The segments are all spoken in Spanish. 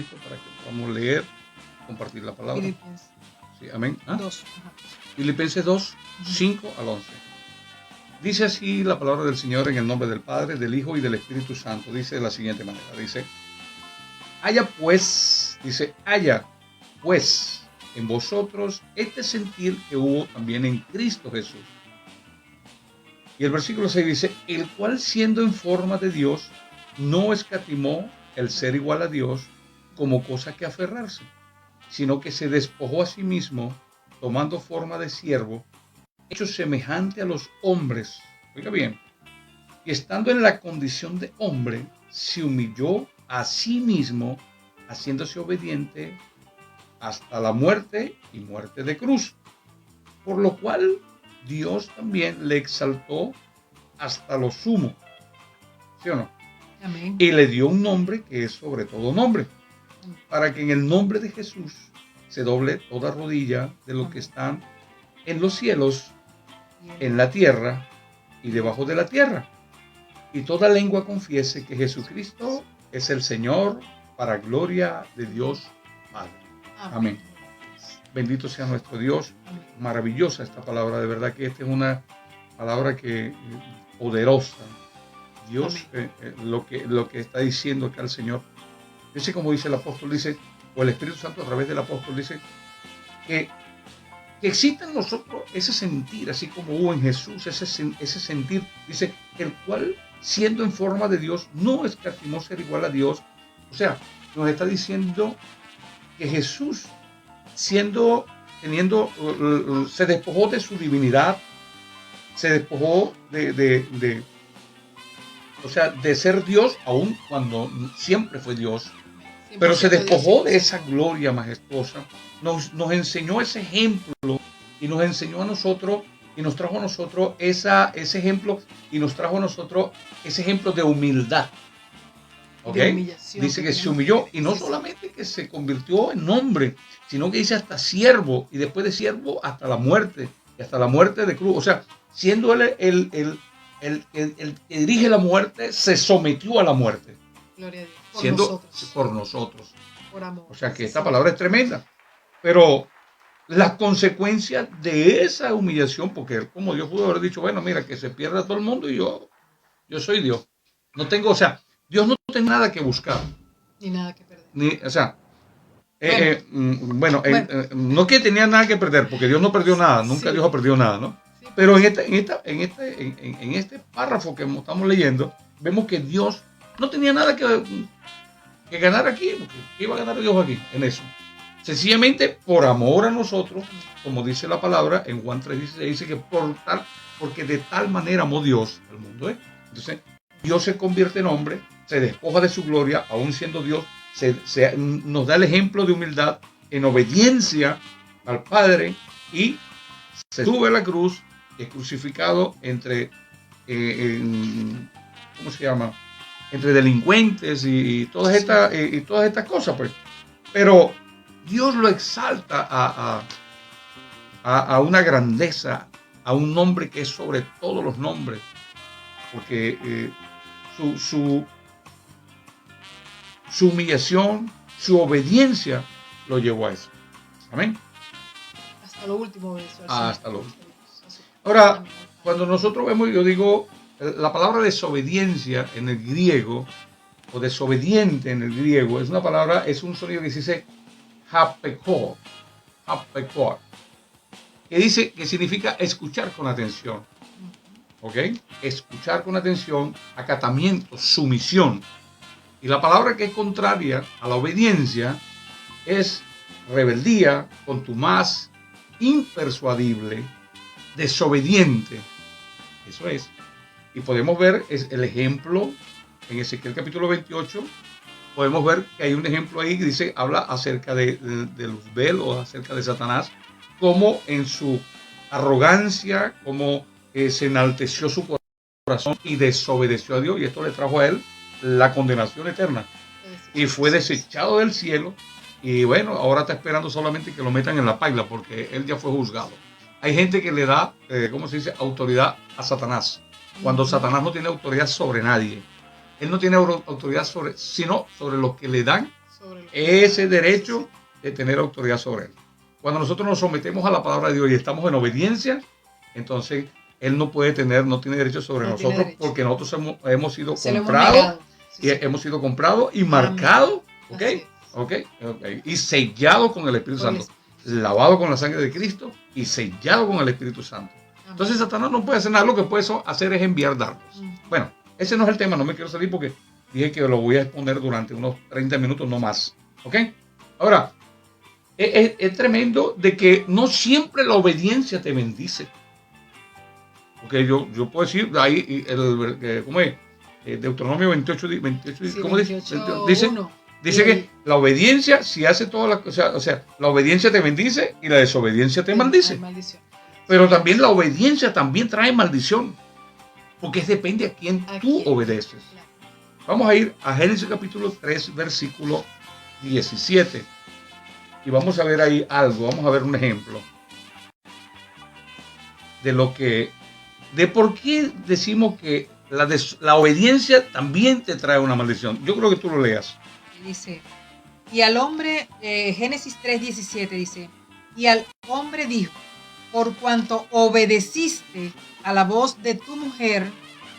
para que podamos leer, compartir la palabra. Filipenses. Sí, amén. ¿Ah? 2. Filipenses 2, 5 al 11. Dice así la palabra del Señor en el nombre del Padre, del Hijo y del Espíritu Santo. Dice de la siguiente manera, haya pues en vosotros este sentir que hubo también en Cristo Jesús. Y el versículo 6 dice, el cual siendo en forma de Dios, no escatimó el ser igual a Dios como cosa que aferrarse, sino que se despojó a sí mismo, tomando forma de siervo, hecho semejante a los hombres. Oiga bien, y estando en la condición de hombre, se humilló a sí mismo, haciéndose obediente hasta la muerte y muerte de cruz. Por lo cual Dios también le exaltó hasta lo sumo. ¿Sí o no? Amén. Y le dio un nombre que es sobre todo nombre, para que en el nombre de Jesús se doble toda rodilla de lo que están en los cielos, en la tierra y debajo de la tierra, y toda lengua confiese que Jesucristo es el Señor, para gloria de Dios Padre. Amén. Bendito sea nuestro Dios. Maravillosa esta palabra, de verdad que esta es una palabra que poderosa. Dios, lo que está diciendo acá el Señor, dice, como dice el apóstol, dice, o el Espíritu Santo a través del apóstol dice, que exista en nosotros ese sentir, así como hubo en Jesús, ese sentir, dice, el cual, siendo en forma de Dios, no escatimó ser igual a Dios. O sea, nos está diciendo que Jesús, se despojó de su divinidad, se despojó de ser Dios, aun cuando siempre fue Dios, pero se despojó de esa gloria majestuosa, nos enseñó ese ejemplo y nos enseñó a nosotros y nos trajo a nosotros ese ejemplo y nos trajo a nosotros ese ejemplo de humildad. ¿Okay? Dice que se humilló y no solamente que se convirtió en hombre, sino que dice hasta siervo y después de siervo hasta la muerte y hasta la muerte de cruz. O sea, siendo él el que dirige la muerte, se sometió a la muerte. Gloria a Dios. Por nosotros. Por amor. O sea que esta palabra es tremenda. Pero las consecuencias de esa humillación, porque como Dios pudo haber dicho, bueno, mira, que se pierda todo el mundo y yo soy Dios. No tengo, o sea, Dios no tiene nada que buscar. Ni nada que perder. No que tenía nada que perder, porque Dios no perdió nada, nunca Dios ha perdido nada, ¿no? Sí, pero en este párrafo que estamos leyendo, vemos que Dios no tenía nada que ganar aquí, porque ¿qué iba a ganar Dios aquí en eso? Sencillamente por amor a nosotros, como dice la palabra en Juan 3:16, dice que porque de tal manera amó Dios al mundo. Entonces, Dios se convierte en hombre, se despoja de su gloria, aún siendo Dios, nos da el ejemplo de humildad en obediencia al Padre y se sube a la cruz, es crucificado entre delincuentes y todas estas cosas, pues. Pero Dios lo exalta a una grandeza, a un nombre que es sobre todos los nombres, porque su humillación, su obediencia lo llevó a eso. Amén. Hasta lo último de eso. Hasta lo último. Ahora, cuando nosotros vemos, yo digo, la palabra desobediencia en el griego, o desobediente en el griego, es un sonido que se dice hapekor, que significa escuchar con atención. ¿Ok? Escuchar con atención, acatamiento, sumisión. Y la palabra que es contraria a la obediencia es rebeldía, contumaz, impersuadible, desobediente. Eso es. Y podemos ver el ejemplo en Ezequiel capítulo 28. Podemos ver que hay un ejemplo ahí que habla acerca de Luzbel o acerca de Satanás, como en su arrogancia, como se enalteció su corazón y desobedeció a Dios, y esto le trajo a él la condenación eterna. Y fue desechado del cielo, y bueno, ahora está esperando solamente que lo metan en la paila, porque él ya fue juzgado. Hay gente que le da, autoridad a Satanás, cuando Satanás no tiene autoridad sobre nadie. Él no tiene autoridad sino sobre los que le dan ese derecho de tener autoridad sobre él. Cuando nosotros nos sometemos a la palabra de Dios y estamos en obediencia, entonces él no tiene derecho sobre nosotros porque nosotros hemos sido comprados hemos sido comprados y marcados, ¿okay? Y sellados con el Espíritu Santo, lavado con la sangre de Cristo y sellado con el Espíritu Santo. Entonces Satanás no puede hacer nada, lo que puede hacer es enviar dardos. Bueno, ese no es el tema, no me quiero salir porque dije que lo voy a exponer durante unos 30 minutos, no más. ¿Ok? Ahora, es tremendo de que no siempre la obediencia te bendice. Porque yo puedo decir, ahí, ¿cómo es? Deuteronomio 28, sí, ¿cómo 28, dice? Dice que la obediencia, si hace todas las cosas, o sea, la obediencia te bendice y la desobediencia te maldice. Pero también la obediencia también trae maldición. Porque depende a quién tú obedeces. Vamos a ir a Génesis capítulo 3, versículo 17. Y vamos a ver ahí algo, vamos a ver un ejemplo de por qué decimos que la obediencia también te trae una maldición. Yo creo que tú lo leas. Dice, y al hombre, Génesis 3:17 dice, y al hombre dijo, por cuanto obedeciste a la voz de tu mujer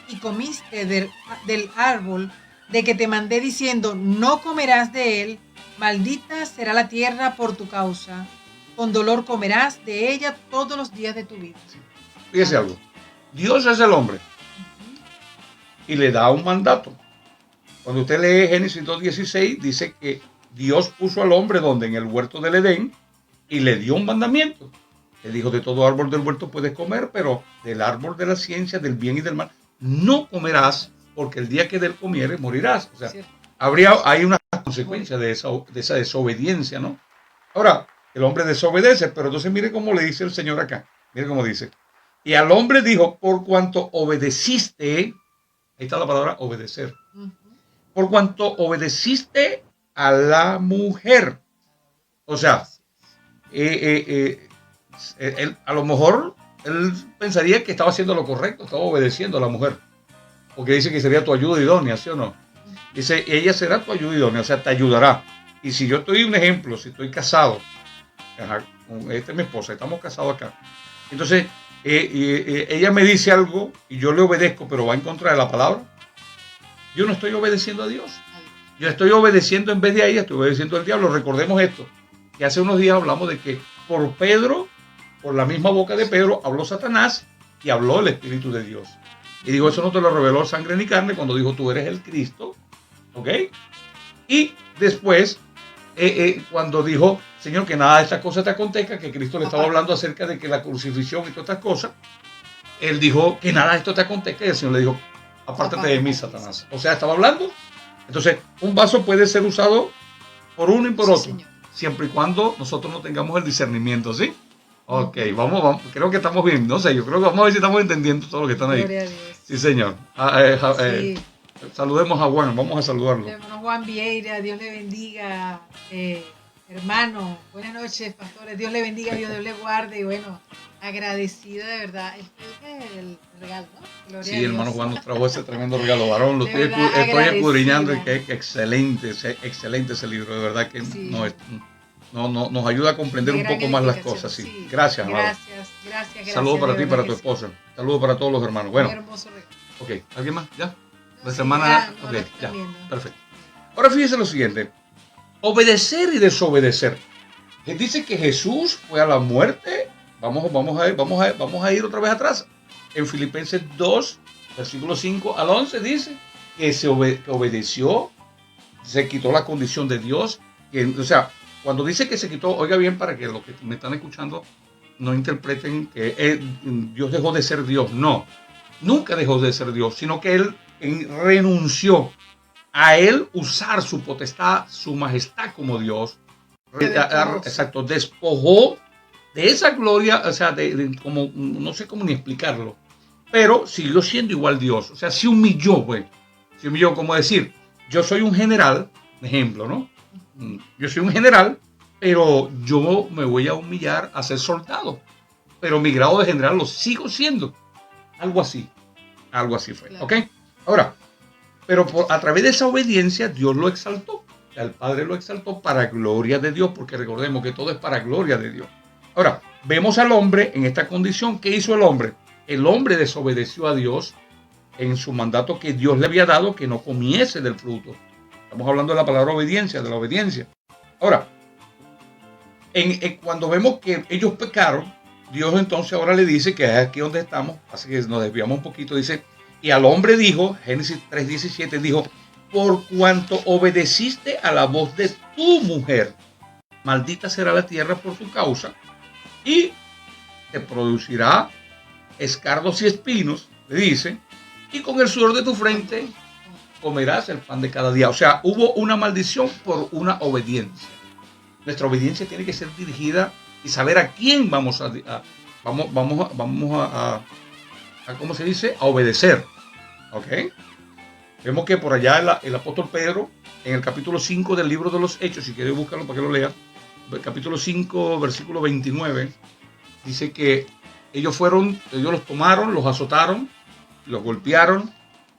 y comiste del árbol de que te mandé diciendo, no comerás de él, maldita será la tierra por tu causa, con dolor comerás de ella todos los días de tu vida. Fíjese algo, Dios es el hombre y le da un mandato. Cuando usted lee Génesis 2:16, dice que Dios puso al hombre donde, en el huerto del Edén, y le dio un mandamiento. Le dijo, de todo árbol del huerto puedes comer, pero del árbol de la ciencia, del bien y del mal, no comerás, porque el día que de él comieres morirás. O sea, hay una consecuencia de esa desobediencia, ¿no? Ahora, el hombre desobedece, pero entonces mire cómo le dice el Señor acá. Mire cómo dice. Y al hombre dijo, por cuanto obedeciste, ahí está la palabra obedecer. Por cuanto obedeciste a la mujer. O sea, a lo mejor él pensaría que estaba haciendo lo correcto, estaba obedeciendo a la mujer. Porque dice que sería tu ayuda idónea, ¿sí o no? Dice, ella será tu ayuda idónea, o sea, te ayudará. Y si yo estoy, un ejemplo, si estoy casado, esta es mi esposa, estamos casados acá. Entonces, ella me dice algo y yo le obedezco, pero va en contra de la palabra. Yo no estoy obedeciendo a Dios. Yo estoy obedeciendo en vez de a ella, estoy obedeciendo al diablo. Recordemos esto, que hace unos días hablamos de que por la misma boca de Pedro, habló Satanás y habló el Espíritu de Dios. Y digo, eso no te lo reveló sangre ni carne cuando dijo, tú eres el Cristo. ¿Ok? Y después, cuando dijo, Señor, que nada de estas cosas te acontezca, que Cristo le estaba hablando acerca de que la crucifixión y todas estas cosas, él dijo, que nada de esto te acontezca, y el Señor le dijo, apártate de mí, Satanás. O sea, estaba hablando. Entonces, un vaso puede ser usado por uno y por otro, señor, siempre y cuando nosotros no tengamos el discernimiento, ¿sí? Ok, vamos, creo que estamos bien, no sé, yo creo que vamos a ver si estamos entendiendo todo lo que están ahí. Gloria a Dios. Sí, señor. Sí. Saludemos a Juan, vamos a saludarlo. Hermano Juan Vieira, Dios le bendiga, hermano, buenas noches, pastores, Dios le bendiga, Dios le guarde, y bueno, agradecido de verdad, el regalo, ¿no? Gloria sí, hermano Juan nos trajo ese tremendo regalo, varón, lo estoy escudriñando y que excelente ese libro, de verdad que sí. Nos ayuda a comprender un poco más las cosas, sí. Sí. Gracias, amado. Gracias. Saludos para ti y para tu esposa. Saludos para todos los hermanos. Bueno. Hermoso regalo. Ok, ¿alguien más? ¿Ya? Nuestra hermana. Ok, ya. Perfecto. Ahora fíjense lo siguiente. Obedecer y desobedecer. Dice que Jesús fue a la muerte. Vamos a ir otra vez atrás. En Filipenses 2, versículo 5 al 11 dice que que obedeció, se quitó la condición de Dios. O sea, cuando dice que se quitó, oiga bien para que los que me están escuchando no interpreten que Dios dejó de ser Dios. No, nunca dejó de ser Dios, sino que Él renunció a Él usar su potestad, su majestad como Dios. Exacto, despojó de esa gloria, o sea, como no sé cómo ni explicarlo, pero siguió siendo igual Dios. O sea, se humilló, pues. Se humilló, como decir, yo soy un general, ejemplo, ¿no? Yo soy un general, pero yo me voy a humillar a ser soldado. Pero mi grado de general lo sigo siendo. Algo así fue. Claro. ¿Ok? Ahora, pero a través de esa obediencia, Dios lo exaltó. el Padre lo exaltó para gloria de Dios, porque recordemos que todo es para gloria de Dios. Ahora, vemos al hombre en esta condición. ¿Qué hizo el hombre? El hombre desobedeció a Dios en su mandato que Dios le había dado, que no comiese del fruto. Estamos hablando de la palabra obediencia, de la obediencia. Ahora, cuando vemos que ellos pecaron, Dios entonces ahora le dice, que es aquí donde estamos, así que nos desviamos un poquito, dice, y al hombre dijo, Génesis 3:17, dijo, por cuanto obedeciste a la voz de tu mujer, maldita será la tierra por tu causa, y te producirá escardos y espinos, le dice, y con el sudor de tu frente comerás el pan de cada día. O sea, hubo una maldición por una obediencia. Nuestra obediencia tiene que ser dirigida y saber a quién vamos a ¿cómo se dice? A obedecer. ¿Ok? Vemos que por allá el apóstol Pedro, en el capítulo 5 del libro de los Hechos, si quieres buscarlo para que lo lean, el capítulo 5, versículo 29, dice que ellos los tomaron, los azotaron, los golpearon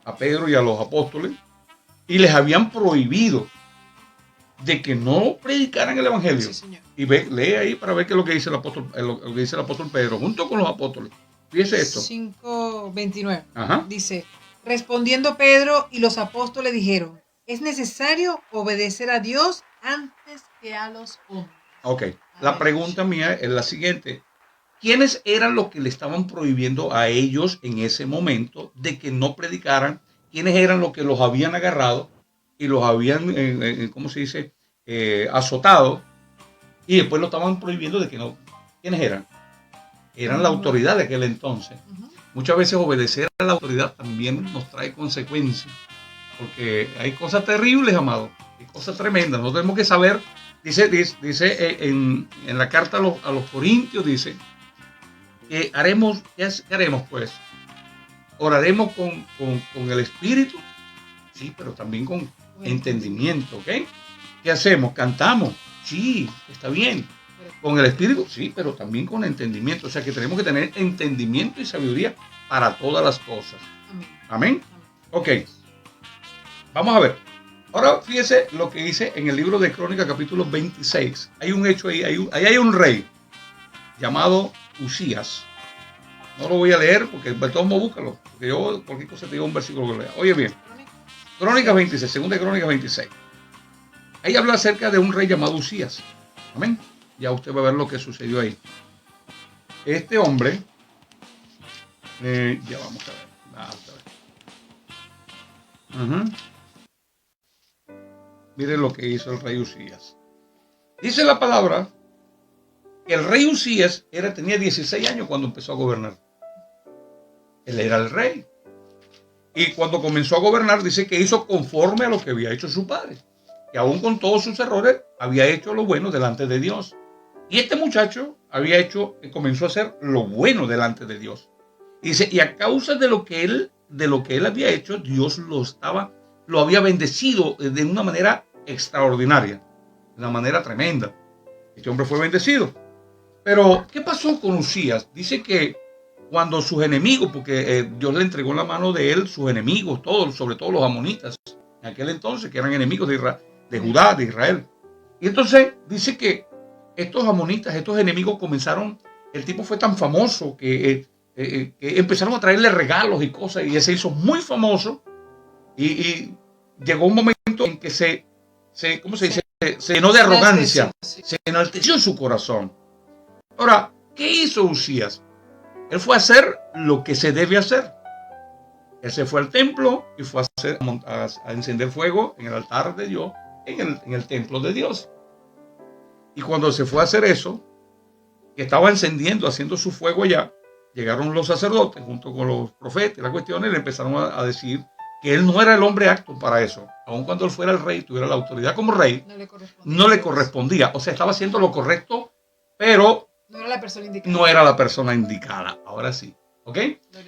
a Pedro y a los apóstoles, y les habían prohibido de que no predicaran el evangelio. Sí, señor. Y lee ahí para ver qué es lo que dice el apóstol Pedro, junto con los apóstoles. Fíjese esto. 5:29. Ajá. Dice, respondiendo Pedro y los apóstoles dijeron, es necesario obedecer a Dios antes que a los hombres. Ok, la pregunta mía es la siguiente. ¿Quiénes eran los que le estaban prohibiendo a ellos en ese momento de que no predicaran? ¿Quiénes eran los que los habían agarrado y los habían, ¿cómo se dice?, azotado? Y después lo estaban prohibiendo de que no. ¿Quiénes eran? Eran la autoridad de aquel entonces. Muchas veces obedecer a la autoridad también nos trae consecuencias. Porque hay cosas terribles, amado. Hay cosas tremendas. Nosotros tenemos que saber. Dice en la carta a los Corintios, dice que haremos, ¿qué haremos pues? Oraremos con el Espíritu, sí, pero también con entendimiento, ¿ok? ¿Qué hacemos? ¿Cantamos? Sí, está bien. Con el Espíritu, sí, pero también con entendimiento. O sea que tenemos que tener entendimiento y sabiduría para todas las cosas. Amén. Ok. Vamos a ver. Ahora fíjese lo que dice en el libro de Crónicas, capítulo 26. Hay un hecho ahí, hay un rey llamado Usías. No lo voy a leer porque de todos modos búscalo. Porque yo cualquier cosa te digo un versículo que lea. Oye bien. Crónicas 26, segunda de Crónicas 26. Ahí habla acerca de un rey llamado Usías. Amén. Ya usted va a ver lo que sucedió ahí. Este hombre, ya vamos a ver. Miren lo que hizo el rey Usías. Dice la palabra que el rey Usías tenía 16 años cuando empezó a gobernar. Él era el rey. Y cuando comenzó a gobernar, dice que hizo conforme a lo que había hecho su padre. Que aún con todos sus errores, había hecho lo bueno delante de Dios. Y este muchacho comenzó a hacer lo bueno delante de Dios. Dice, y a causa de lo que él había hecho, Dios lo había bendecido de una manera extraordinaria, de una manera tremenda. Este hombre fue bendecido. Pero, ¿qué pasó con Usías? Dice que cuando sus enemigos, porque Dios le entregó en la mano de él sus enemigos, todos, sobre todo los amonitas, en aquel entonces, que eran enemigos de Judá, de Israel. Y entonces dice que estos amonitas, estos enemigos comenzaron, el tipo fue tan famoso que empezaron a traerle regalos y cosas, y él se hizo muy famoso, y llegó un momento en que ¿cómo se dice? Se llenó de arrogancia, se enalteció en su corazón. Ahora, ¿qué hizo Usías? Él fue a hacer lo que se debe hacer. Él se fue al templo y fue a encender fuego en el altar de Dios, en el templo de Dios. Y cuando se fue a hacer eso, que estaba haciendo su fuego allá, llegaron los sacerdotes junto con los profetas y las cuestiones, y le empezaron a decir que él no era el hombre apto para eso. Aun cuando él fuera el rey, tuviera la autoridad como rey, no le correspondía. O sea, estaba haciendo lo correcto, pero no era la persona indicada. No era la persona indicada. Ahora sí. ¿Ok?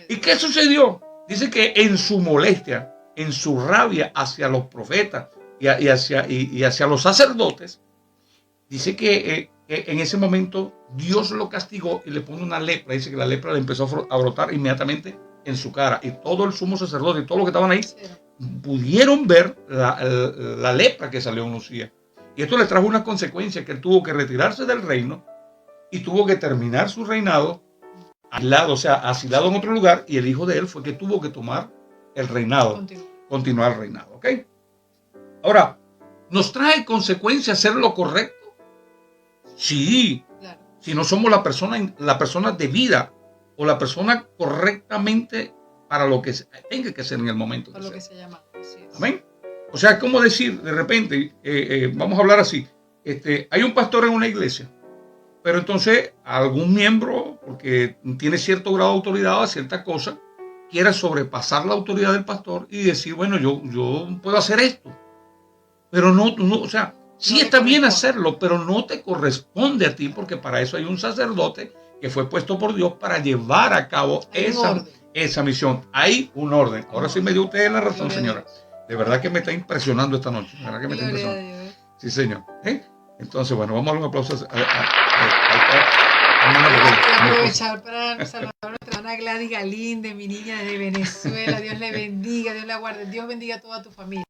¿Y qué sucedió? Dice que en su molestia, en su rabia hacia los profetas y hacia los sacerdotes, dice que en ese momento Dios lo castigó y le pone una lepra. Dice que la lepra le empezó a brotar inmediatamente en su cara. Y todo el sumo sacerdote y todos los que estaban ahí pudieron ver la lepra que salió en Uzías. Y esto le trajo una consecuencia, que él tuvo que retirarse del reino y tuvo que terminar su reinado aislado, o sea, asilado en otro lugar, y el hijo de él fue que tuvo que tomar el reinado, continuar el reinado, ¿ok? Ahora, ¿nos trae consecuencia hacer lo correcto? Sí, claro. Si no somos la persona debida o la persona correctamente para lo que tenga que ser en el momento. Por lo que se llama. Así es. Amén. O sea, ¿cómo decir de repente, vamos a hablar así, hay un pastor en una iglesia, pero entonces algún miembro, porque tiene cierto grado de autoridad o cierta cosa, quiera sobrepasar la autoridad del pastor y decir, bueno, yo puedo hacer esto. Pero no, o sea, sí está bien hacerlo, pero no te corresponde a ti, porque para eso hay un sacerdote que fue puesto por Dios para llevar a cabo esa misión. Hay un orden. Ahora sí me dio usted la razón, señora. De verdad que me está impresionando esta noche. De verdad que me está impresionando. Sí, señor. Entonces, bueno, vamos a dar un aplauso aprovechar para saludar a nuestra hermana Gladys Galinde, mi niña de Venezuela. Dios le bendiga, Dios la guarde. Dios bendiga a toda tu familia.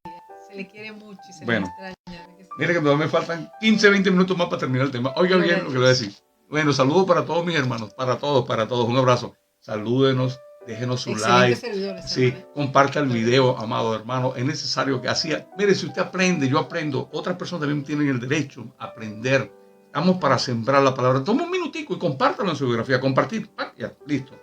Se le quiere mucho y se le extraña. Mire que todavía me faltan 15, 20 minutos más para terminar el tema. Oiga bien lo que le voy a decir. Bueno, saludos para todos mis hermanos, para todos. Un abrazo. Salúdenos, déjenos su like. Sí, comparta el video, amado hermano. Es necesario que así. Mire, si usted aprende, yo aprendo. Otras personas también tienen el derecho a aprender. Estamos para sembrar la palabra. Toma un minutico y compártalo en su biografía. Compartir. Ya, listo.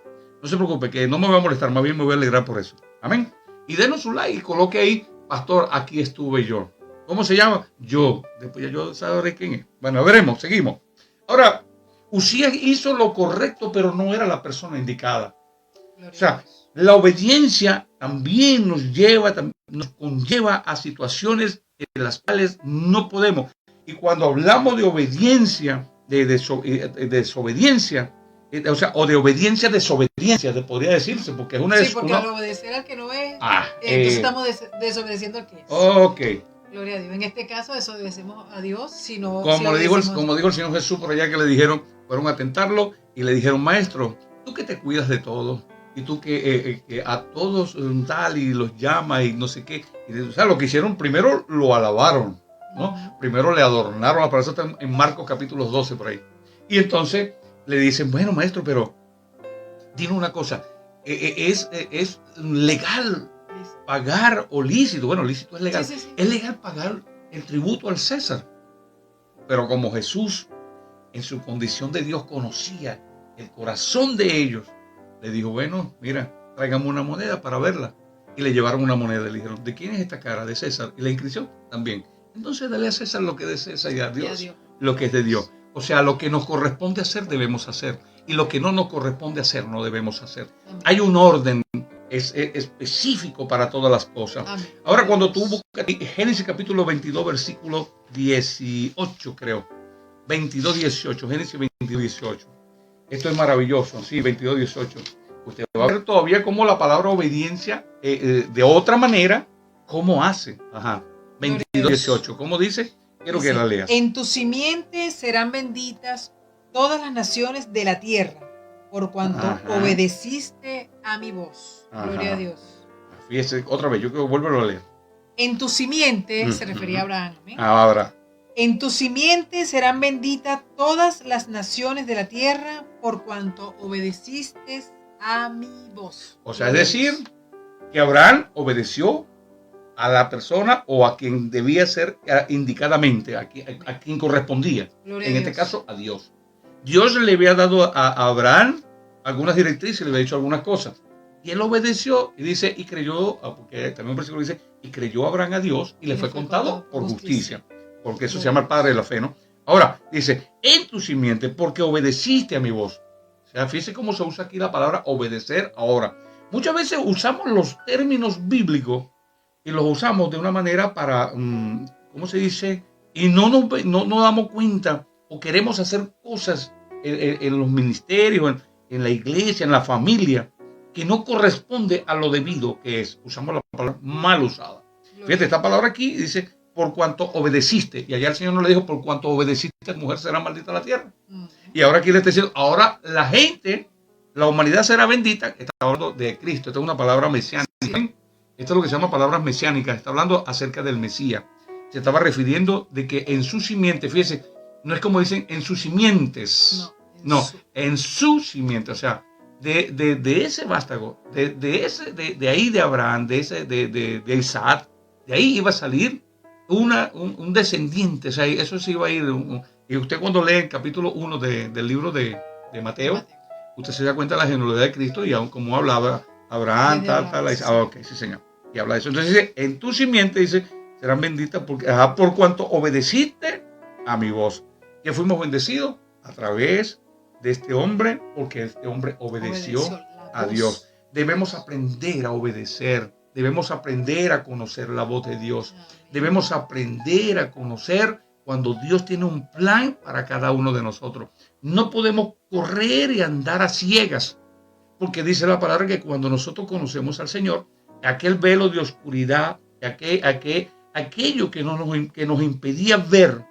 No se preocupe, que no me voy a molestar. Más bien me voy a alegrar por eso. Amén. Y denos su like y coloque ahí, pastor, aquí estuve yo. ¿Cómo se llama? Yo. Después ya yo sabré quién es. Bueno, veremos. Seguimos. Ahora, Uzías hizo lo correcto, pero no era la persona indicada. O sea, la obediencia también nos conlleva a situaciones en las cuales no podemos. Y cuando hablamos de obediencia, de desobediencia, o sea, o de obediencia, desobediencia, podría decirse, porque es una... Sí, porque al obedecer al que no es, entonces estamos desobedeciendo al que es. Ok. Gloria a Dios. En este caso desobedecemos a Dios, sino... Como dijo el Señor Jesús por allá, que le dijeron, fueron a tentarlo y le dijeron, maestro, tú que te cuidas de todo, y tú que a todos tal y los llamas y no sé qué. O sea, lo que hicieron, primero lo alabaron, ¿no? Primero le adornaron, aparece en Marcos capítulo 12 por ahí. Y entonces le dicen, bueno, maestro, pero dime una cosa, ¿es legal pagar o lícito? Bueno, lícito es legal. Sí. Es legal pagar el tributo al César. Pero como Jesús, en su condición de Dios, conocía el corazón de ellos, le dijo, bueno, mira, tráigame una moneda para verla. Y le llevaron una moneda. Le dijeron, ¿de quién es esta cara? De César. Y la inscripción también. Entonces dale a César lo que es de César y a Dios lo que es de Dios. O sea, lo que nos corresponde hacer, debemos hacer. Y lo que no nos corresponde hacer, no debemos hacer. Hay un orden específico para todas las cosas. Ahora, cuando tú buscas Génesis capítulo 22, versículo 18, creo. 22, 18. Génesis 22, 18. Esto es maravilloso. Sí, 22, 18. Usted va a ver todavía cómo la palabra obediencia, de otra manera, cómo hace. Ajá. 22, 18. ¿Cómo dice? Quiero que la leas. En tu simiente serán benditas todas las naciones de la tierra, por cuanto obedeciste a mi voz. Gloria a Dios. Fíjese, otra vez, yo quiero volverlo a leer. En tu simiente, se refería a Abraham. Ahora. En tu simiente serán benditas todas las naciones de la tierra, por cuanto obedeciste a mi voz. O sea, es decir, que Abraham obedeció a la persona o a quien debía ser indicadamente, a quien correspondía. Gloria en este caso, a Dios. Dios le había dado a Abraham algunas directrices, le había dicho algunas cosas. Y él obedeció y dice, y creyó, porque también un versículo dice, y creyó Abraham a Dios y le fue contado por justicia. Porque eso se llama el padre de la fe, ¿no? Ahora, dice, en tu simiente, porque obedeciste a mi voz. O sea, fíjese cómo se usa aquí la palabra obedecer ahora. Muchas veces usamos los términos bíblicos y los usamos de una manera para, ¿cómo se dice? Y no nos damos cuenta o queremos hacer cosas en los ministerios, en la iglesia, en la familia, que no corresponde a lo debido que es. Usamos la palabra mal usada. Fíjate, esta palabra aquí dice, por cuanto obedeciste. Y allá el Señor no le dijo, por cuanto obedeciste, mujer será maldita la tierra. Y ahora aquí le está diciendo, ahora la gente, la humanidad será bendita. Está hablando de Cristo. Esta es una palabra mesiánica. Sí. Esto es lo que se llama palabras mesiánicas. Está hablando acerca del Mesías. Se estaba refiriendo de que en su simiente, fíjese, no es como dicen en sus simientes. No, en su simiente. O sea, de ese vástago, de ahí de Abraham, de Isaac, de ahí iba a salir un descendiente. O sea, eso sí iba a ir. Y usted cuando lee el capítulo 1 del libro de Mateo, usted se da cuenta de la genealogía de Cristo y aún como hablaba Abraham, tal, ok, sí señor. Y habla de eso. Entonces dice, en tu simiente, dice, serán benditas por cuanto obedeciste a mi voz. Que fuimos bendecidos a través de este hombre, porque este hombre obedeció a Dios. Debemos aprender a obedecer. Debemos aprender a conocer la voz de Dios. Debemos aprender a conocer cuando Dios tiene un plan para cada uno de nosotros. No podemos correr y andar a ciegas, porque dice la palabra que cuando nosotros conocemos al Señor, aquel velo de oscuridad, aquello que nos impedía ver,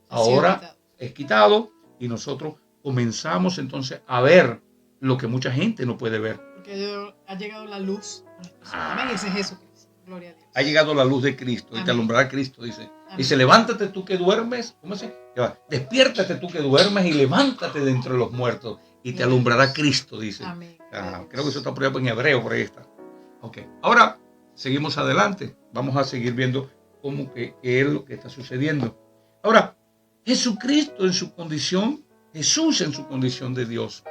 ahora es quitado y nosotros comenzamos entonces a ver lo que mucha gente no puede ver. Porque ha llegado la luz. Amén. Ese es Jesucristo. Gloria a Dios. Ha llegado la luz de Cristo. Amén. Y te alumbrará Cristo, dice. Amén. Dice, levántate tú que duermes. ¿Cómo se llama? Despiértate tú que duermes y levántate de entre los muertos y te alumbrará Cristo, dice. Amén. Creo que eso está por ahí en hebreo, por ahí está. Ok. Ahora, seguimos adelante. Vamos a seguir viendo cómo que es lo que está sucediendo. Ahora, Jesucristo en su condición, Jesús en su condición de Dios,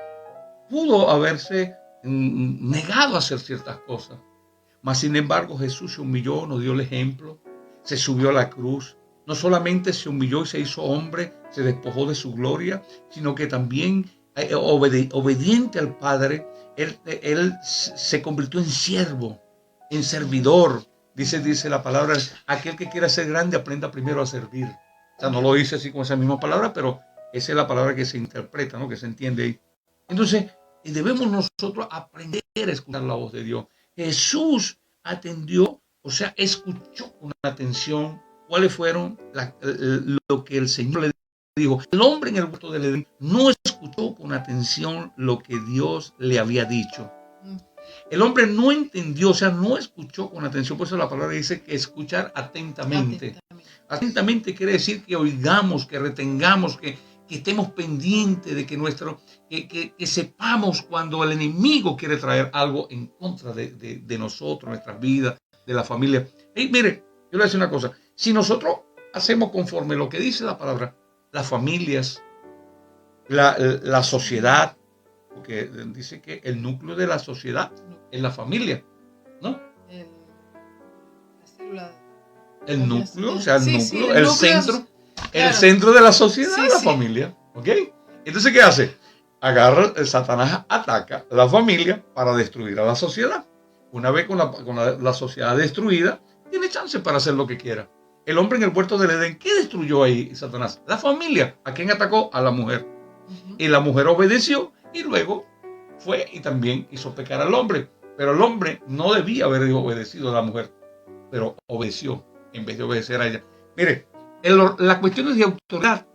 pudo haberse negado a hacer ciertas cosas. Mas sin embargo Jesús se humilló, nos dio el ejemplo, se subió a la cruz. No solamente se humilló y se hizo hombre, se despojó de su gloria, sino que también obediente al Padre, él se convirtió en siervo, en servidor. Dice la palabra, aquel que quiera ser grande aprenda primero a servir. O sea, no lo dice así con esa misma palabra, pero esa es la palabra que se interpreta, ¿no? Que se entiende ahí. Entonces, debemos nosotros aprender a escuchar la voz de Dios. Jesús atendió, o sea, escuchó con atención cuáles fueron lo que el Señor le dijo. El hombre en el huerto del Edén no escuchó con atención lo que Dios le había dicho. El hombre no entendió, o sea, no escuchó con atención. Por eso la palabra dice que escuchar atentamente. Atentamente quiere decir que oigamos, que retengamos, que estemos pendientes de que sepamos cuando el enemigo quiere traer algo en contra de nosotros, nuestras vidas, de la familia. Y mire, yo le voy a decir una cosa. Si nosotros hacemos conforme lo que dice la palabra, las familias, la sociedad, porque dice que el núcleo de la sociedad es la familia, ¿no? La célula. El núcleo, o sea, el núcleo, sí, el núcleo, centro, claro. El centro de la sociedad Sí, es la sí. familia, ¿ok? Entonces, ¿qué hace? Satanás ataca a la familia para destruir a la sociedad. Una vez con la sociedad destruida, tiene chance para hacer lo que quiera. El hombre en el huerto del Edén, ¿qué destruyó ahí Satanás? La familia. ¿A quién atacó? A la mujer. Y la mujer obedeció y luego fue y también hizo pecar al hombre. Pero el hombre no debía haber obedecido a la mujer, pero obedeció en vez de obedecer a ella. Mire, las cuestiones de autoridad,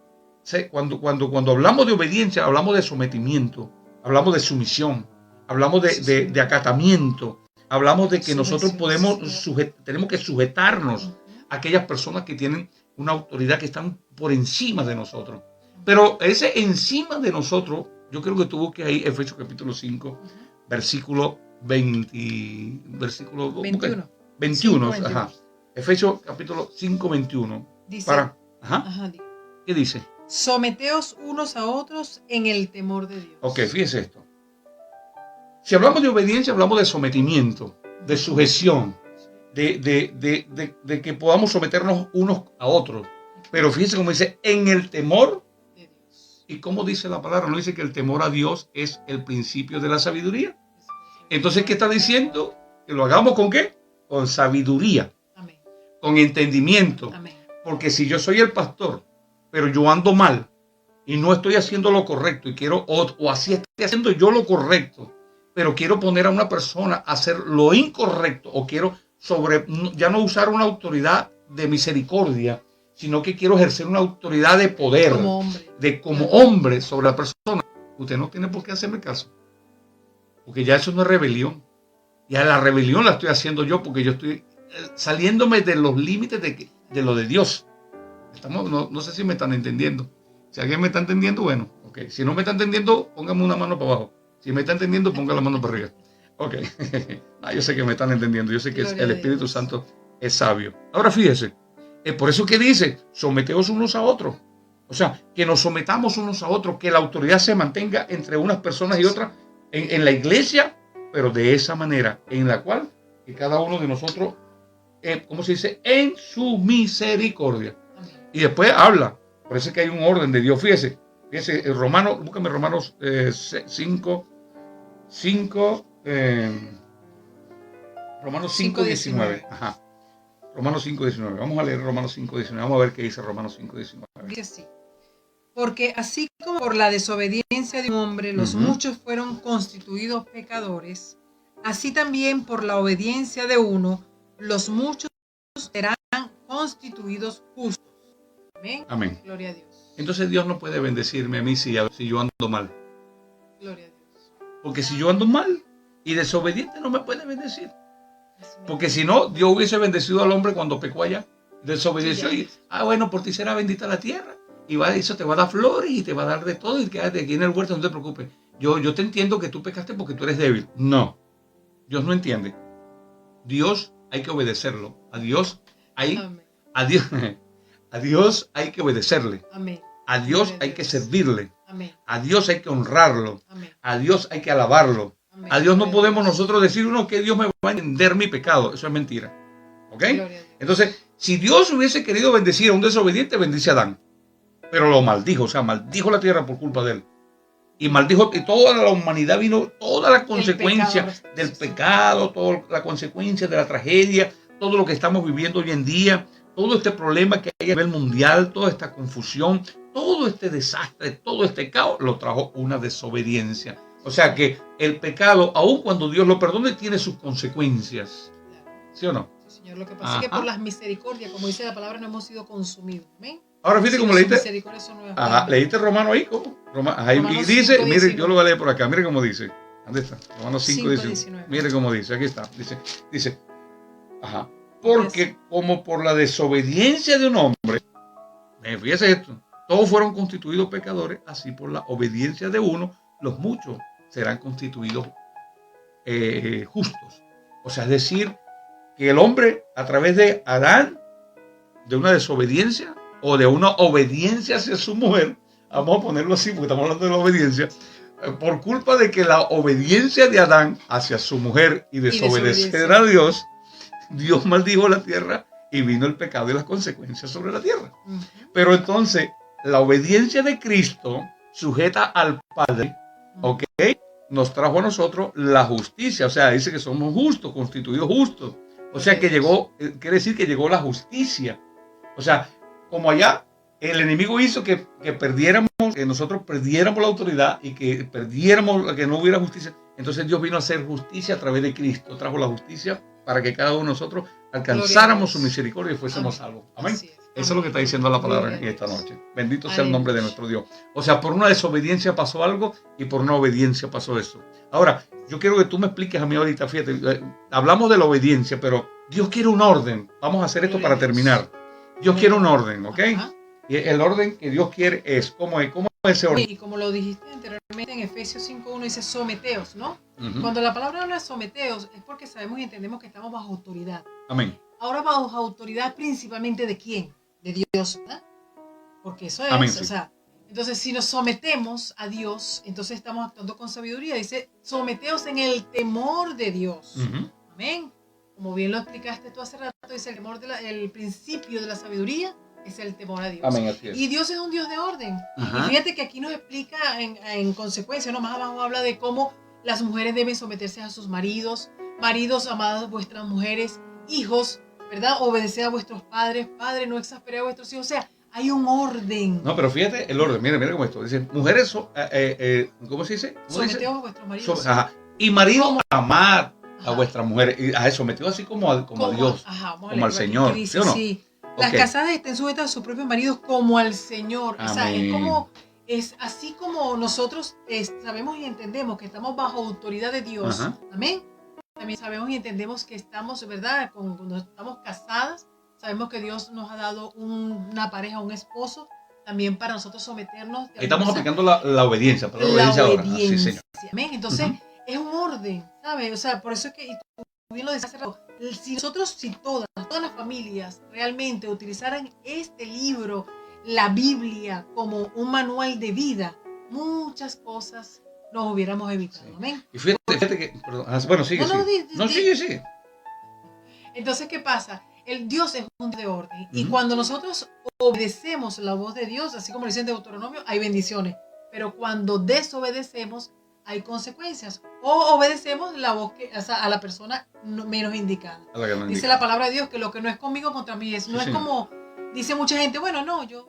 cuando hablamos de obediencia, hablamos de sometimiento, hablamos de sumisión, hablamos de acatamiento, hablamos de que nosotros tenemos que sujetarnos a aquellas personas que tienen una autoridad que están por encima de nosotros. Pero ese encima de nosotros, yo creo que tuvo que ir Efesios capítulo 5, versículo 21. Ajá. Efesios capítulo 5, 21. Dice, ¿Qué dice? Someteos unos a otros en el temor de Dios. Ok, fíjese esto. Si hablamos de obediencia, hablamos de sometimiento, de sujeción, de que podamos someternos unos a otros. Pero fíjese cómo dice, en el temor de Dios. ¿Y cómo dice la palabra? ¿No dice que el temor a Dios es el principio de la sabiduría? Entonces, ¿qué está diciendo? Que lo hagamos ¿con qué? Con sabiduría. Amén. Con entendimiento. Amén. Porque si yo soy el pastor, pero yo ando mal y no estoy haciendo lo correcto y quiero, o así estoy haciendo yo lo correcto, pero quiero poner a una persona a hacer lo incorrecto, o quiero ya no usar una autoridad de misericordia, sino que quiero ejercer una autoridad de poder, como hombre sobre la persona, usted no tiene por qué hacerme caso, porque ya eso no es rebelión, Y a la rebelión la estoy haciendo yo porque yo estoy saliéndome de los límites de lo de Dios. No sé si me están entendiendo. Si alguien me está entendiendo, bueno, ok. Si no me está entendiendo, póngame una mano para abajo. Si me está entendiendo, ponga la mano para arriba. Ok. Yo sé que me están entendiendo. Yo sé que el Espíritu Santo es sabio. Ahora fíjese, es por eso que dice, someteos unos a otros. O sea, que nos sometamos unos a otros, que la autoridad se mantenga entre unas personas y otras en la iglesia, pero de esa manera, en la cual que cada uno de nosotros, ¿cómo se dice? En su misericordia. Y después habla. Por eso es que hay un orden de Dios. Fíjese, Romanos, búscame Romanos 5, Romanos 5, 19. Ajá. Romanos 5, 19. Vamos a leer Romanos 5, 19. Vamos a ver qué dice Romanos 5, 19. Dice así. Porque así como por la desobediencia de un hombre los muchos fueron constituidos pecadores, así también por la obediencia de uno los muchos serán constituidos justos. Amén. Amén. Gloria a Dios. Entonces Dios no puede bendecirme a mí si yo ando mal. Gloria a Dios. Porque si yo ando mal y desobediente no me puede bendecir. Porque si no, Dios hubiese bendecido al hombre cuando pecó allá. Desobedeció y, bueno, por ti será bendita la tierra. Y eso te va a dar flores y te va a dar de todo y quédate aquí en el huerto, no te preocupes. Yo te entiendo que tú pecaste porque tú eres débil. No, Dios no entiende. Dios hay que obedecerlo. A Dios hay que obedecerle. Amén. A Dios hay que servirle. Amén. A Dios hay que honrarlo. Amén. A Dios hay que alabarlo. Amén. A Dios no podemos nosotros decir que Dios me va a entender mi pecado. Eso es mentira. ¿Ok? Entonces, si Dios hubiese querido bendecir a un desobediente, bendice a Adán. Pero lo maldijo, o sea, maldijo la tierra por culpa de él. Y maldijo, y toda la humanidad vino, toda la consecuencia del pecado, toda la consecuencia de la tragedia, todo lo que estamos viviendo hoy en día, todo este problema que hay a nivel mundial, toda esta confusión, todo este desastre, todo este caos, lo trajo una desobediencia. O sea que el pecado, aun cuando Dios lo perdone, tiene sus consecuencias. ¿Sí o no? Sí, Señor. Lo que pasa es que por las misericordias, como dice la palabra, no hemos sido consumidos. Amén. Ahora fíjate cómo leíste. Leíste Romano ahí, ¿cómo? Ahí dice, mire, yo lo voy a leer por acá, mire cómo dice. ¿Dónde está? Romanos 5, 19. Mire cómo dice, aquí está. Dice, porque como por la desobediencia de un hombre, fíjese esto, todos fueron constituidos pecadores, así por la obediencia de uno, los muchos serán constituidos justos. O sea, es decir, que el hombre a través de Adán, de una desobediencia, o de una obediencia hacia su mujer, vamos a ponerlo así porque estamos hablando de la obediencia, por culpa de que la obediencia de Adán hacia su mujer y desobedecer a Dios, Dios maldijo la tierra y vino el pecado y las consecuencias sobre la tierra. Pero entonces, la obediencia de Cristo, sujeta al Padre, ¿ok? Nos trajo a nosotros la justicia, o sea, dice que somos justos, constituidos justos. O sea, que llegó, quiere decir que llegó la justicia. O sea, como allá, el enemigo hizo que nosotros perdiéramos la autoridad y que que no hubiera justicia. Entonces Dios vino a hacer justicia a través de Cristo. Trajo la justicia para que cada uno de nosotros alcanzáramos su misericordia y fuésemos salvos. Amén. Eso es lo que está diciendo la palabra en esta noche. Bendito sea el nombre de nuestro Dios. O sea, por una desobediencia pasó algo y por una obediencia pasó eso. Ahora, yo quiero que tú me expliques a mí ahorita, fíjate, hablamos de la obediencia, pero Dios quiere un orden. Vamos a hacer esto para terminar. Dios quiere un orden, ¿ok? Y el orden que Dios quiere es, ¿cómo es ese orden? Y como lo dijiste anteriormente en Efesios 5.1 dice someteos, ¿no? Cuando la palabra habla de someteos es porque sabemos y entendemos que estamos bajo autoridad. Amén. Ahora bajo autoridad principalmente ¿de quién? De Dios, ¿verdad? Porque eso es, Amén, o sea, entonces si nos sometemos a Dios, entonces estamos actuando con sabiduría. Dice, someteos en el temor de Dios. Amén. Como bien lo explicaste tú hace rato, dice el principio de la sabiduría es el temor a Dios. Amén, así es. Y Dios es un Dios de orden. Y fíjate que aquí nos explica en consecuencia, ¿no? Más abajo habla de cómo las mujeres deben someterse a sus maridos. Maridos, amadas vuestras mujeres. Hijos, ¿verdad? Obedeced a vuestros padres. Padres, no exasperéis a vuestros hijos. O sea, hay un orden. No, pero fíjate el orden. Mira cómo esto. Dice, mujeres, ¿cómo se dice? Someteos a vuestros maridos. Y maridos, amad a vuestras mujeres. Y sometido así como a Dios. Como al Señor. Dice, ¿sí o no? Sí. Las casadas estén sujetas a sus propios maridos como al Señor. O sea, es así como nosotros sabemos y entendemos que estamos bajo autoridad de Dios. Amén. también sabemos y entendemos que estamos, ¿verdad? Cuando estamos casadas, sabemos que Dios nos ha dado una pareja, un esposo, también para nosotros someternos. Ahí estamos aplicando la obediencia, pero la obediencia ahora. Sí, señor. Amén. Entonces, es un orden, ¿sabes? O sea, por eso es que, y tú bien lo decías hace rato, si todas las familias realmente utilizaran este libro, la Biblia, como un manual de vida, muchas cosas nos hubiéramos evitado. Amén. Y fíjate que, perdón, bueno, sigue, sigue. Entonces, ¿qué pasa? El Dios es un Dios de orden. Y cuando nosotros obedecemos la voz de Dios, así como dice en Deuteronomio, hay bendiciones. Pero cuando desobedecemos, hay consecuencias. O obedecemos la voz a la persona menos indicada. Dice la palabra de Dios que lo que no es conmigo contra mí es. No es como, dice mucha gente, bueno, no, yo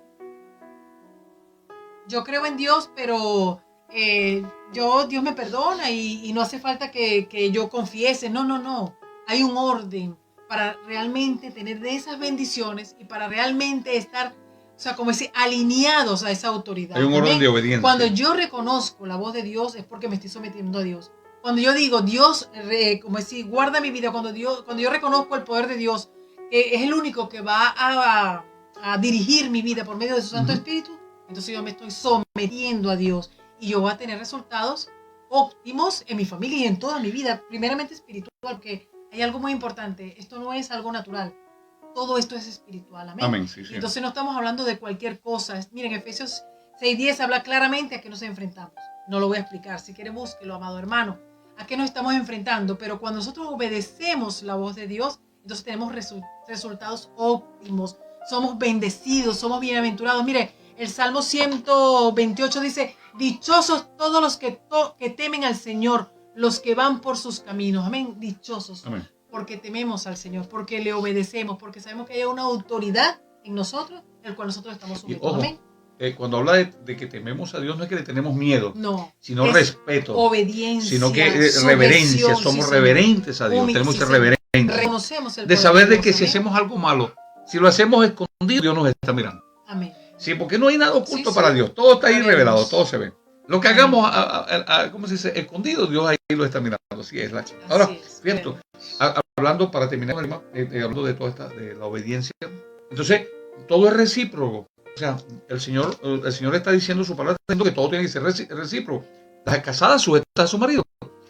creo en Dios, pero Dios me perdona y no hace falta que yo confiese. No. Hay un orden para realmente tener de esas bendiciones y para realmente estar, o sea, como decir, alineados a esa autoridad. Hay un orden de obediencia. Cuando yo reconozco la voz de Dios es porque me estoy sometiendo a Dios. Cuando yo digo, Dios, como decir, guarda mi vida, cuando yo reconozco el poder de Dios, que es el único que va a dirigir mi vida por medio de su Santo Espíritu, entonces yo me estoy sometiendo a Dios y yo voy a tener resultados óptimos en mi familia y en toda mi vida, primeramente espiritual, porque hay algo muy importante, esto no es algo natural, todo esto es espiritual, amén. Amén, sí. Entonces no estamos hablando de cualquier cosa. Miren, Efesios 6:10 habla claramente a qué nos enfrentamos. No lo voy a explicar, si quiere búsquelo, amado hermano, a qué nos estamos enfrentando, pero cuando nosotros obedecemos la voz de Dios, entonces tenemos resultados óptimos, somos bendecidos, somos bienaventurados. Mire, el Salmo 128 dice, dichosos todos los que temen al Señor, los que van por sus caminos. Amén. Dichosos. Amén. Porque tememos al Señor, porque le obedecemos, porque sabemos que hay una autoridad en nosotros, el cual nosotros estamos sujetos. Amén. Cuando habla de que tememos a Dios, no es que le tenemos miedo, sino es respeto, obediencia, sino que reverencia, somos reverentes a Dios, tenemos que reverencia. Reconocemos el de saber de que Dios, si hacemos algo malo, si lo hacemos escondido, Dios nos está mirando. Amén. Sí, porque no hay nada oculto para Dios, todo está ahí revelado, todo se ve. Lo que hagamos, ¿cómo se dice? Escondido, Dios ahí lo está mirando. Así es. Ahora, fíjate, hablando para terminar, hablando de toda de la obediencia, entonces, todo es recíproco. O sea, el Señor está diciendo su palabra, diciendo que todo tiene que ser recíproco. Las casadas sujetas a su marido,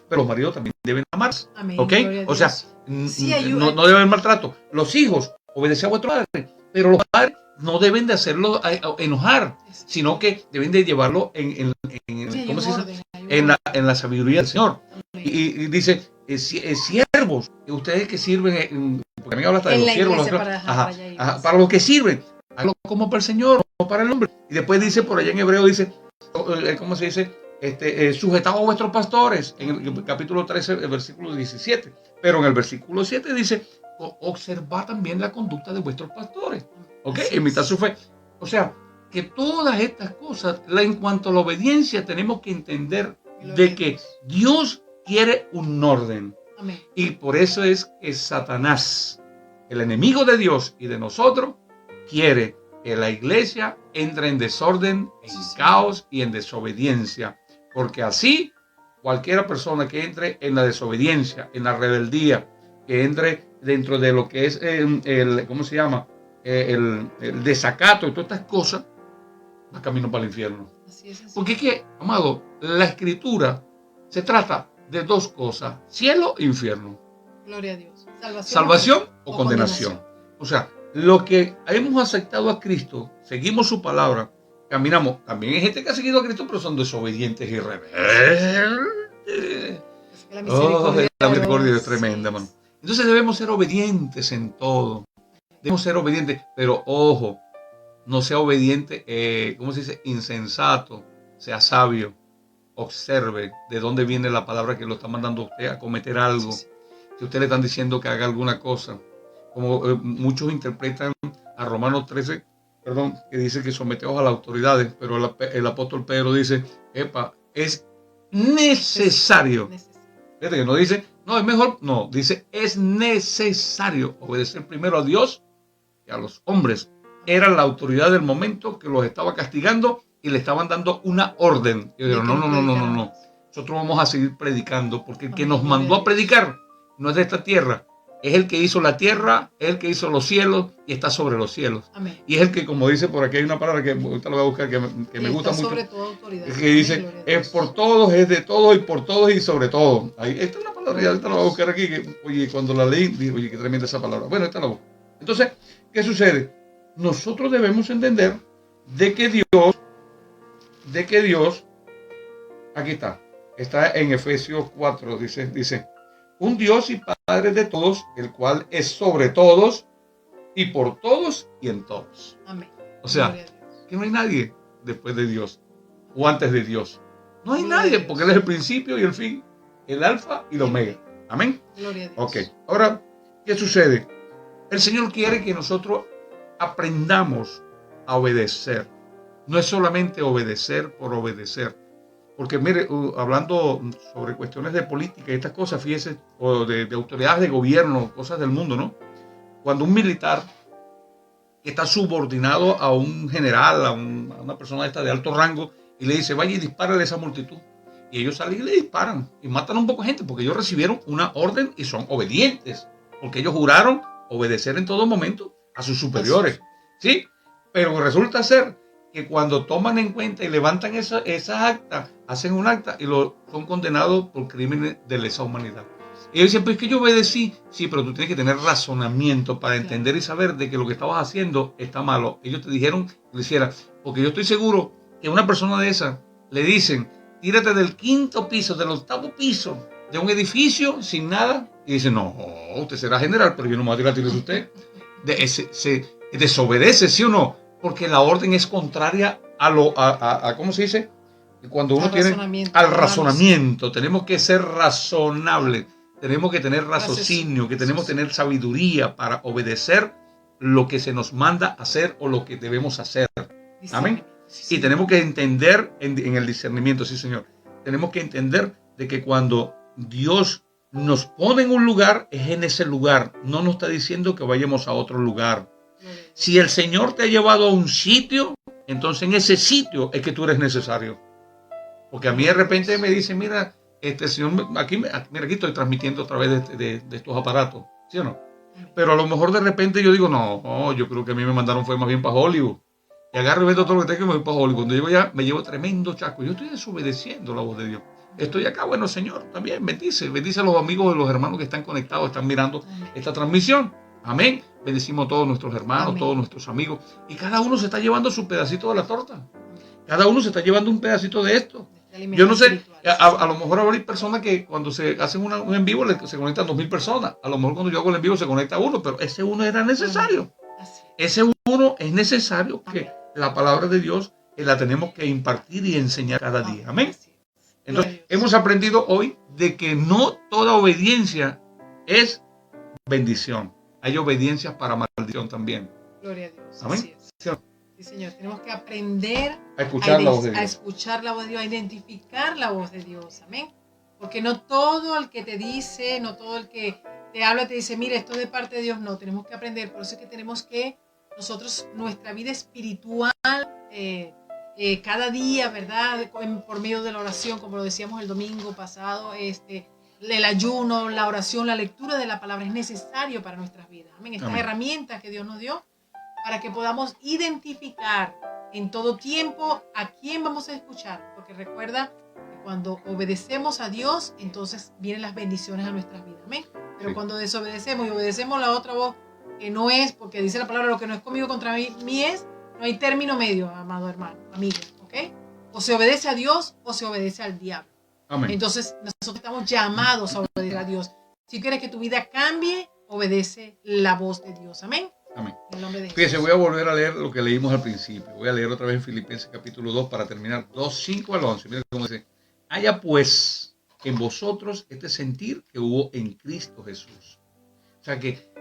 pero los maridos también deben amarse. Amén. ¿Ok? O sea, no debe haber maltrato. Los hijos, obedecen a vuestro padre, pero los padres no deben de hacerlo enojar, sino que deben de llevarlo ¿cómo se dice? En la sabiduría del Señor. Y dice, siervos, ustedes que sirven, porque también habla hasta de los siervos, para los que sirven, háganlo como para el Señor, no para el hombre. Y después dice, por allá en hebreo dice, ¿cómo se dice? Sujetados a vuestros pastores, en el capítulo 13, el versículo 17. Pero en el versículo 7 dice, observad también la conducta de vuestros pastores. ¿Ok? Imitar su fe. O sea, que todas estas cosas, en cuanto a la obediencia, tenemos que entender de que Dios quiere un orden. Amén. Y por eso es que Satanás, el enemigo de Dios y de nosotros, quiere que la iglesia entre en desorden, en caos y en desobediencia. Porque así, cualquier persona que entre en la desobediencia, en la rebeldía, que entre dentro de lo que es ¿cómo se llama? El desacato y todas estas cosas, va camino para el infierno. Así es. Porque es que, amado, la escritura se trata de dos cosas: cielo e infierno. Gloria a Dios. Salvación o condenación. O sea, lo que hemos aceptado a Cristo, seguimos su palabra, caminamos. También hay gente que ha seguido a Cristo, pero son desobedientes y rebeldes. La misericordia es tremenda, hermano. Entonces debemos ser obedientes en todo. Debemos ser obedientes, pero ojo, no sea obediente, ¿cómo se dice? Insensato, sea sabio, observe de dónde viene la palabra que lo está mandando a usted a cometer algo. Si usted le están diciendo que haga alguna cosa, como muchos interpretan a Romanos 13, que dice que someteos a las autoridades, pero el apóstol Pedro dice, es necesario. Fíjate que no dice, no, es mejor, no, dice, es necesario obedecer primero a Dios y a los hombres. Era la autoridad del momento que los estaba castigando y le estaban dando una orden. Y dijeron, no. Nosotros vamos a seguir predicando porque el que nos mandó a predicar no es de esta tierra. Es el que hizo la tierra, es el que hizo los cielos y está sobre los cielos. Amén. Y es el que, como dice por aquí, hay una palabra que ahorita lo voy a buscar que me gusta mucho. Sobre toda autoridad. Que dice, es por todos, es de todos y por todos y sobre todo. Ahí, esta es una palabra, ya ahorita la voy a buscar aquí. Que, oye, cuando la leí, dije, oye, qué tremenda esa palabra. Bueno, esta la busco. Entonces, ¿qué sucede? Nosotros debemos entender de que Dios, aquí está en Efesios 4, dice, un Dios y Padre de todos, el cual es sobre todos y por todos y en todos. Amén. O sea, que no hay nadie después de Dios o antes de Dios. No hay nadie, porque Él es el principio y el fin, el alfa y el omega. Amén. Gloria a Dios. Ok, ahora, ¿qué sucede? El Señor quiere que nosotros aprendamos a obedecer. No es solamente obedecer por obedecer. Porque mire, hablando sobre cuestiones de política y estas cosas, fíjese, o de autoridades de gobierno, cosas del mundo, ¿no? Cuando un militar que está subordinado a un general, a una persona esta de alto rango, y le dice, vaya y dispárale a esa multitud. Y ellos salen y le disparan y matan a un poco de gente porque ellos recibieron una orden y son obedientes. Porque ellos juraron obedecer en todo momento a sus superiores. ¿Sí? Pero resulta ser que cuando toman en cuenta y levantan esas actas, hacen un acta y son condenados por crímenes de lesa humanidad. Y ellos dicen, pues que yo obedecí. Sí, pero tú tienes que tener razonamiento para entender y saber de que lo que estabas haciendo está malo. Ellos te dijeron que lo hicieras. Porque yo estoy seguro que a una persona de esa le dicen, tírate del 5º piso, del 8º piso de un edificio sin nada. Y dice, no, usted será general, pero yo no me voy a tirar, tírese usted. Se desobedece, ¿sí o no? Porque la orden es contraria a ¿cómo se dice? Cuando uno tiene al razonamiento. Tenemos que ser razonables. Tenemos que tener raciocinio, que tenemos que tener sabiduría para obedecer lo que se nos manda hacer o lo que debemos hacer. Amén. Y tenemos que entender en el discernimiento, sí, Señor. Tenemos que entender de que cuando Dios nos pone en un lugar, es en ese lugar. No nos está diciendo que vayamos a otro lugar. Si el Señor te ha llevado a un sitio, entonces en ese sitio es que tú eres necesario. Porque a mí de repente me dice, mira, Señor, aquí estoy transmitiendo a través de estos aparatos, ¿sí o no? Pero a lo mejor de repente yo digo, no, yo creo que a mí me mandaron fue más bien para Hollywood. Y agarro y vendo todo lo que tengo y me voy para Hollywood. Cuando llego ya, me llevo tremendo chaco. Yo estoy desobedeciendo la voz de Dios. Estoy acá, bueno, Señor, también bendice a los amigos y los hermanos que están conectados, están mirando esta transmisión. Amén. Bendecimos a todos nuestros hermanos, todos nuestros amigos. Y cada uno se está llevando su pedacito de la torta. Cada uno se está llevando un pedacito de esto. Yo no sé, a lo mejor hay personas que cuando se hacen un en vivo se conectan 2,000 personas. A lo mejor cuando yo hago el en vivo se conecta uno, pero ese uno era necesario. Ese uno es necesario porque la palabra de Dios la tenemos que impartir y enseñar cada día. Amén. Entonces, hemos aprendido hoy de que no toda obediencia es bendición. Hay obediencia para maldición también. Gloria a Dios. Amén. Sí, Señor. Tenemos que aprender a escuchar la voz de Dios. A escuchar la voz de Dios, a identificar la voz de Dios. Amén. Porque no todo el que te dice, no todo el que te habla te dice, mira, esto es de parte de Dios. No, tenemos que aprender. Por eso es que tenemos que nosotros, nuestra vida espiritual, cada día, ¿verdad? Por medio de la oración, como lo decíamos el domingo pasado, el ayuno, la oración, la lectura de la palabra es necesario para nuestras vidas. Amén. Estas herramientas que Dios nos dio para que podamos identificar en todo tiempo a quién vamos a escuchar. Porque recuerda que cuando obedecemos a Dios, entonces vienen las bendiciones a nuestras vidas. Amén. Pero cuando desobedecemos y obedecemos la otra voz, que no es, porque dice la palabra, lo que no es conmigo contra mí es, no hay término medio, amado hermano, amigo, ¿ok? O se obedece a Dios o se obedece al diablo. Amén. Entonces, nosotros estamos llamados a obedecer a Dios. Si quieres que tu vida cambie, obedece la voz de Dios. Amén. Amén. En el nombre de Jesús. Fíjense, voy a volver a leer lo que leímos al principio. Voy a leer otra vez en Filipenses capítulo 2 para terminar. 2:5 al 11. Miren cómo dice. Haya pues en vosotros este sentir que hubo en Cristo Jesús. O sea que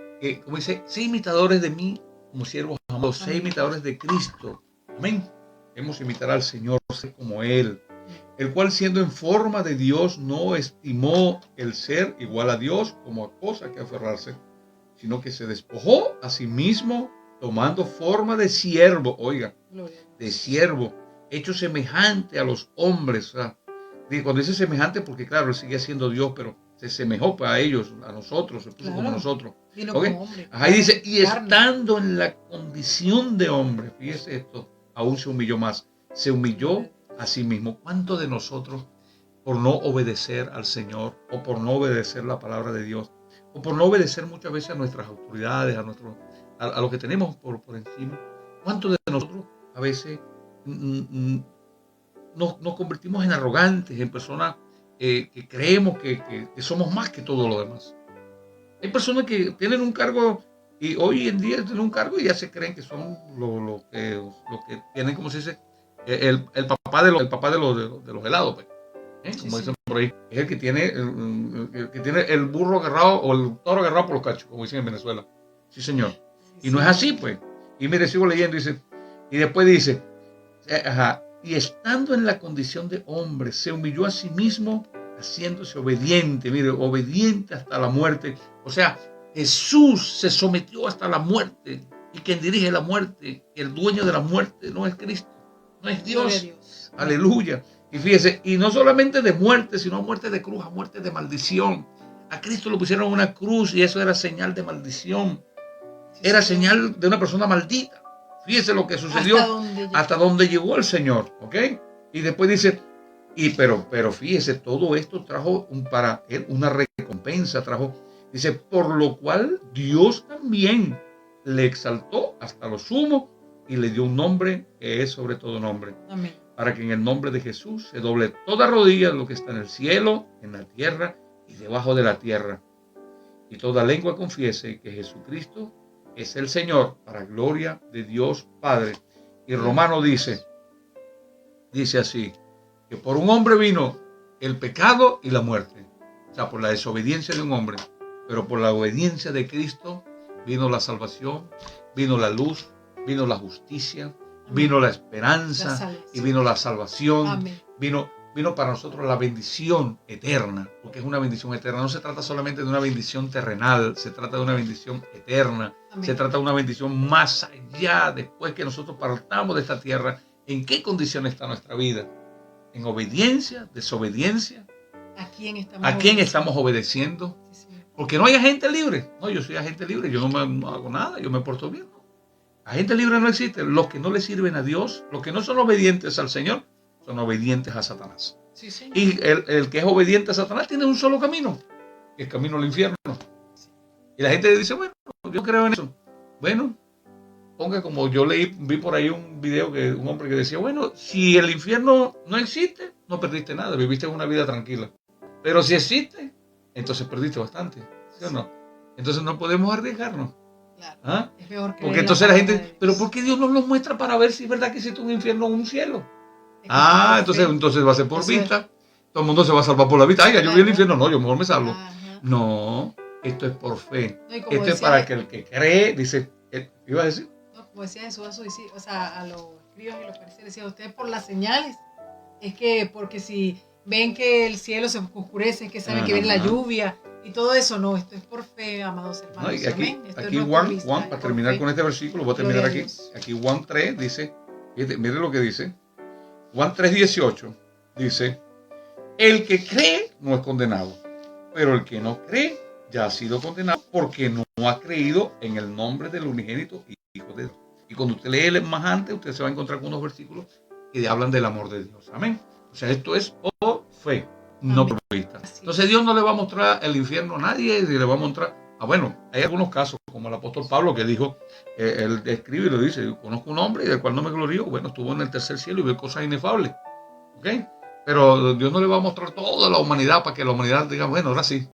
como dice, sé imitadores de mí como siervos amados, sé imitadores de Cristo. Amén. Hemos imitar al Señor, ser como Él. El cual siendo en forma de Dios no estimó el ser igual a Dios como a cosa que aferrarse, sino que se despojó a sí mismo tomando forma de siervo, oiga, de siervo, hecho semejante a los hombres. Cuando dice semejante, porque claro, él sigue siendo Dios, pero se semejó a ellos, a nosotros, se puso como nosotros. Vino ¿Ok? como hombre. Ahí dice, y Carne. estando en la condición de hombre, fíjese esto, aún se humilló más, se humilló a sí mismo. ¿Cuántos de nosotros, por no obedecer al Señor, o por no obedecer la palabra de Dios, o por no obedecer muchas veces a nuestras autoridades, a lo que tenemos por encima, cuántos de nosotros a veces nos convertimos en arrogantes, en personas que creemos que somos más que todo lo demás? Hay personas que tienen un cargo y hoy en día tienen un cargo y ya se creen que son lo que tienen, como se dice, el papá de los helados, pues. Como dicen por ahí, es el que tiene el burro agarrado o el toro agarrado por los cachos, como dicen en Venezuela. Sí, señor. Y no es así, pues. Y mire, sigo leyendo, dice, y después dice, y estando en la condición de hombre, se humilló a sí mismo, haciéndose obediente, mire, obediente hasta la muerte. O sea, Jesús se sometió hasta la muerte, y quien dirige la muerte, el dueño de la muerte, no es Cristo, no es Dios. Aleluya. Y fíjese, y no solamente de muerte, sino muerte de cruz, a muerte de maldición. A Cristo lo pusieron en una cruz y eso era señal de maldición. Era señal de una persona maldita. Fíjese lo que sucedió hasta donde llegó el Señor, ¿ok? Y después dice, pero fíjese, todo esto trajo para él una recompensa, dice, por lo cual Dios también le exaltó hasta lo sumo y le dio un nombre que es sobre todo nombre. Amén. Para que en el nombre de Jesús se doble toda rodilla de lo que está en el cielo, en la tierra y debajo de la tierra. Y toda lengua confiese que Jesucristo es el Señor, para gloria de Dios Padre. Y Romano dice así, que por un hombre vino el pecado y la muerte. O sea, por la desobediencia de un hombre. Pero por la obediencia de Cristo vino la salvación, vino la luz, vino la justicia, vino la esperanza y vino la salvación. Amén. Vino para nosotros la bendición eterna, porque es una bendición eterna. No se trata solamente de una bendición terrenal, se trata de una bendición eterna. Amén. Se trata de una bendición más allá, después que nosotros partamos de esta tierra. ¿En qué condición está nuestra vida? ¿En obediencia, desobediencia? ¿A quién estamos obedeciendo? Sí, porque no hay agente libre. No, yo soy agente libre, yo no hago nada, yo me porto bien. Agente libre no existe. Los que no le sirven a Dios, los que no son obedientes al Señor, son obedientes a Satanás. Sí, sí. Y el que es obediente a Satanás tiene un solo camino, el camino al infierno. Sí. Y la gente dice, bueno, yo creo en eso. Bueno, ponga como yo vi por ahí un video de un hombre que decía, bueno, si el infierno no existe, no perdiste nada, viviste una vida tranquila. Pero si existe, entonces perdiste bastante, ¿sí o no? Entonces no podemos arriesgarnos. Claro. ¿Ah? Es peor que porque entonces la gente, pero ¿por qué Dios nos lo muestra para ver si es verdad que existe un infierno o un cielo? Entonces va a ser por vista. Todo el mundo se va a salvar por la vista. Ay, yo vi el infierno, no, yo mejor me salvo. Ajá. No, esto es por fe. No, esto es para que el que cree, dice, ¿iba a decir? No, como decía Jesús, o sea, a los escribas y los fariseos, decía, ustedes por las señales, es que porque si ven que el cielo se oscurece, es que saben que viene la lluvia. Y todo eso no, esto es por fe, amados hermanos. No, y aquí Juan, para terminar con este versículo, voy a terminar aquí. Aquí Juan 3 dice, mire lo que dice. Juan 3:18 dice, el que cree no es condenado, pero el que no cree ya ha sido condenado porque no ha creído en el nombre del unigénito Hijo de Dios. Y cuando usted lee más antes, usted se va a encontrar con unos versículos que hablan del amor de Dios. Amén. O sea, esto es por fe. No por vista. Entonces Dios no le va a mostrar el infierno a nadie y le va a mostrar. Bueno, hay algunos casos, como el apóstol Pablo que dijo, él escribe y lo dice, conozco un hombre del cual no me glorío, bueno, estuvo en el tercer cielo y ve cosas inefables. ¿Ok? Pero Dios no le va a mostrar toda la humanidad para que la humanidad diga, bueno, ahora sí.